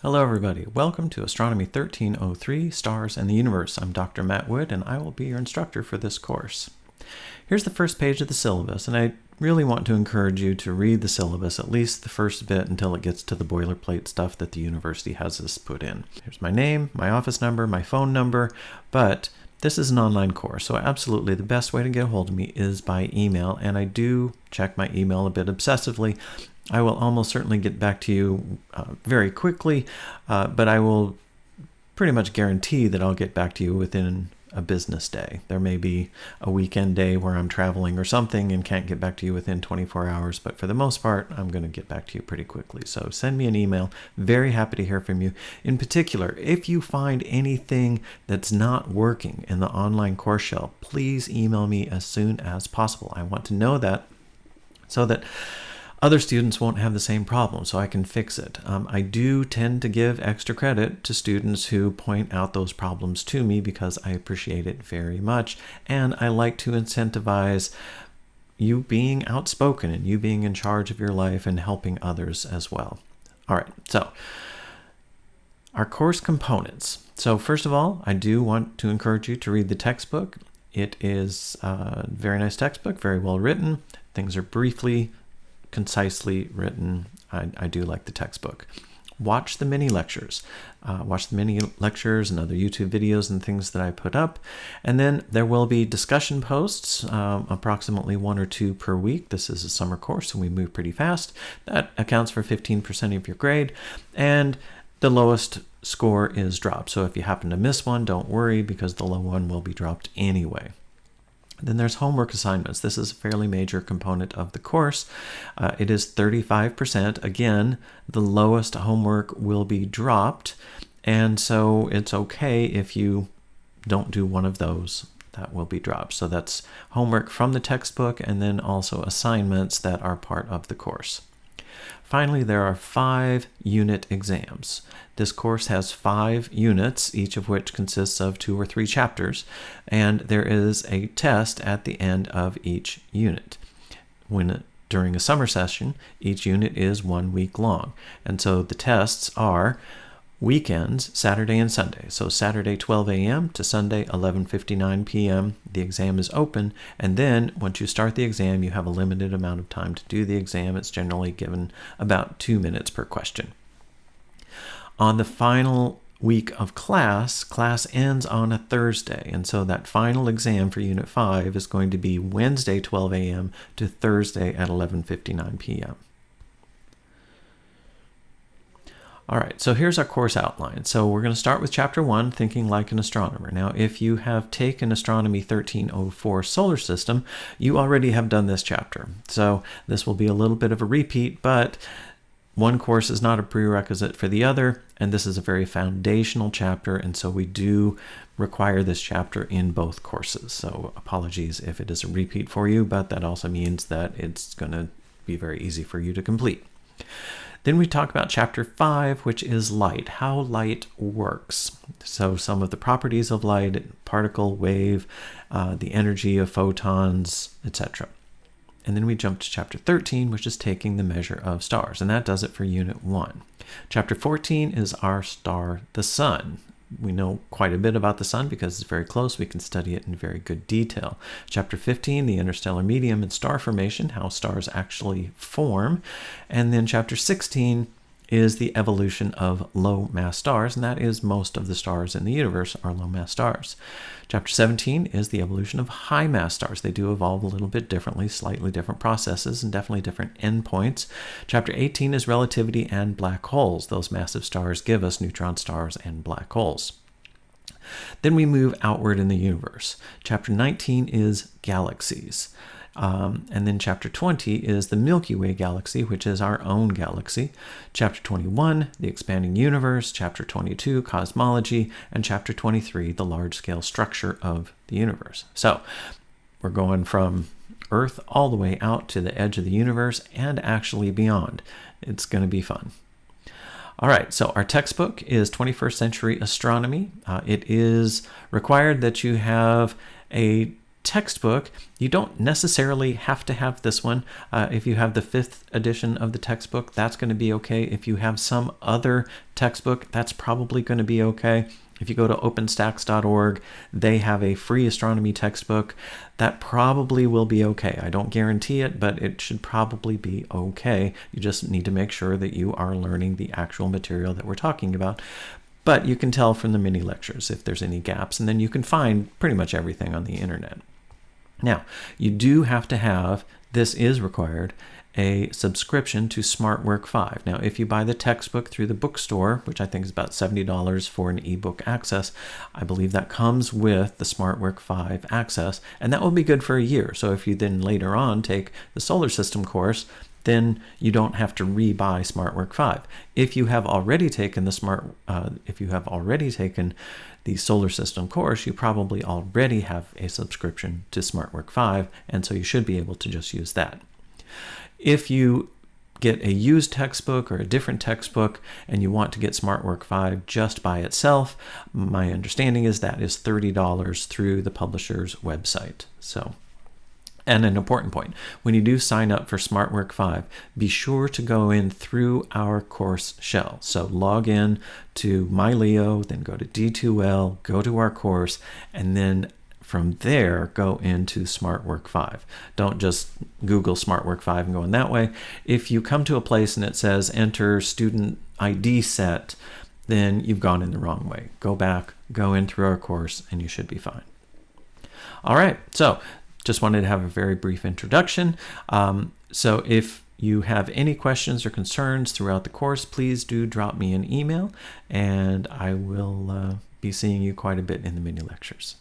Hello everybody, welcome to Astronomy 1303, Stars and the Universe. I'm Dr. Matt Wood and I will be your instructor for this course. Here's the first page of the syllabus, and I really want to encourage you to read the syllabus, at least the first bit until it gets to the boilerplate stuff that the university has us put in. Here's my name, my office number, my phone number, but this is an online course, so absolutely the best way to get a hold of me is by email, and I do check my email a bit obsessively. I will almost certainly get back to you very quickly, but I will pretty much guarantee that I'll get back to you within a business day. There may be a weekend day where I'm traveling or something and can't get back to you within 24 hours, but for the most part, I'm going to get back to you pretty quickly. So send me an email. Very happy to hear from you. In particular, if you find anything that's not working in the online course shell, please email me as soon as possible. I want to know that so that other students won't have the same problem, so I can fix it. I do tend to give extra credit to students who point out those problems to me because I appreciate it very much, and I like to incentivize you being outspoken and you being in charge of your life and helping others as well. All right, so our course components. So first of all, I do want to encourage you to read the textbook. It is a very nice textbook, very well written. Things are briefly, concisely written. I do like the textbook. Watch the mini lectures. Watch the mini lectures and other YouTube videos and things that I put up. And then there will be discussion posts, approximately 1 or 2 per week. This is a summer course, and we move pretty fast. That accounts for 15% of your grade. And the lowest score is dropped. So if you happen to miss one, don't worry, because the low one will be dropped anyway. Then there's homework assignments. This is a fairly major component of the course. It is 35%. Again, the lowest homework will be dropped, and so it's okay if you don't do one of those. That will be dropped. So that's homework from the textbook and then also assignments that are part of the course. Finally, there are 5 unit exams. This course has 5 units, each of which consists of 2 or 3 chapters, and there is a test at the end of each unit. During a summer session, each unit is 1 week long, and so the tests are weekends, Saturday and Sunday. So Saturday 12 a.m. to Sunday 11:59 p.m. The exam is open, and then once you start the exam, you have a limited amount of time to do the exam. It's generally given about 2 minutes per question. On the final week of class ends on a Thursday, and so that final exam for Unit 5 is going to be Wednesday 12 a.m. to Thursday at 11:59 p.m. All right, so here's our course outline. So we're going to start with Chapter 1, Thinking Like an Astronomer. Now, if you have taken Astronomy 1304 Solar System, you already have done this chapter. So this will be a little bit of a repeat, but one course is not a prerequisite for the other, and this is a very foundational chapter, and so we do require this chapter in both courses. So apologies if it is a repeat for you, but that also means that it's going to be very easy for you to complete. Then we talk about Chapter 5, which is light, how light works. So some of the properties of light, particle, wave, the energy of photons, etc. And then we jump to Chapter 13, which is taking the measure of stars, and that does it for Unit 1. Chapter 14 is our star, the sun. We know quite a bit about the sun because it's very close. We can study it in very good detail. Chapter 15, the interstellar medium and star formation, how stars actually form. And then Chapter 16 is the evolution of low-mass stars, and that is most of the stars in the universe are low-mass stars. Chapter 17 is the evolution of high-mass stars. They do evolve a little bit differently, slightly different processes, and definitely different endpoints. Chapter 18 is relativity and black holes. Those massive stars give us neutron stars and black holes. Then we move outward in the universe. Chapter 19 is galaxies. And then Chapter 20 is the Milky Way galaxy, which is our own galaxy. Chapter 21, the expanding universe. Chapter 22, cosmology. And Chapter 23, the large-scale structure of the universe. So we're going from Earth all the way out to the edge of the universe and actually beyond. It's going to be fun. All right, so our textbook is 21st Century Astronomy. It is required that you have a textbook, you don't necessarily have to have this one. If you have the 5th edition of the textbook, that's going to be okay. If you have some other textbook, that's probably going to be okay. If you go to openstacks.org, they have a free astronomy textbook. That probably will be okay. I don't guarantee it, but it should probably be okay. You just need to make sure that you are learning the actual material that we're talking about. But you can tell from the mini lectures if there's any gaps, and then you can find pretty much everything on the internet. Now, you do have to have, this is required, a subscription to SmartWork 5. Now, if you buy the textbook through the bookstore, which I think is about $70 for an ebook access, I believe that comes with the SmartWork 5 access, and that will be good for a year. So if you then later on take the solar system course, then you don't have to re-buy SmartWork 5. If you have already taken the solar system course, you probably already have a subscription to SmartWork 5, and so you should be able to just use that. If you get a used textbook or a different textbook and you want to get SmartWork 5 just by itself, my understanding is that is $30 through the publisher's website. And an important point, when you do sign up for SmartWork 5, be sure to go in through our course shell. So log in to MyLeo, then go to D2L, go to our course, and then from there, go into SmartWork 5. Don't just Google SmartWork 5 and go in that way. If you come to a place and it says enter student ID set, then you've gone in the wrong way. Go back, go in through our course, and you should be fine. All right, so just wanted to have a very brief introduction. So if you have any questions or concerns throughout the course, please do drop me an email, and I will be seeing you quite a bit in the mini lectures.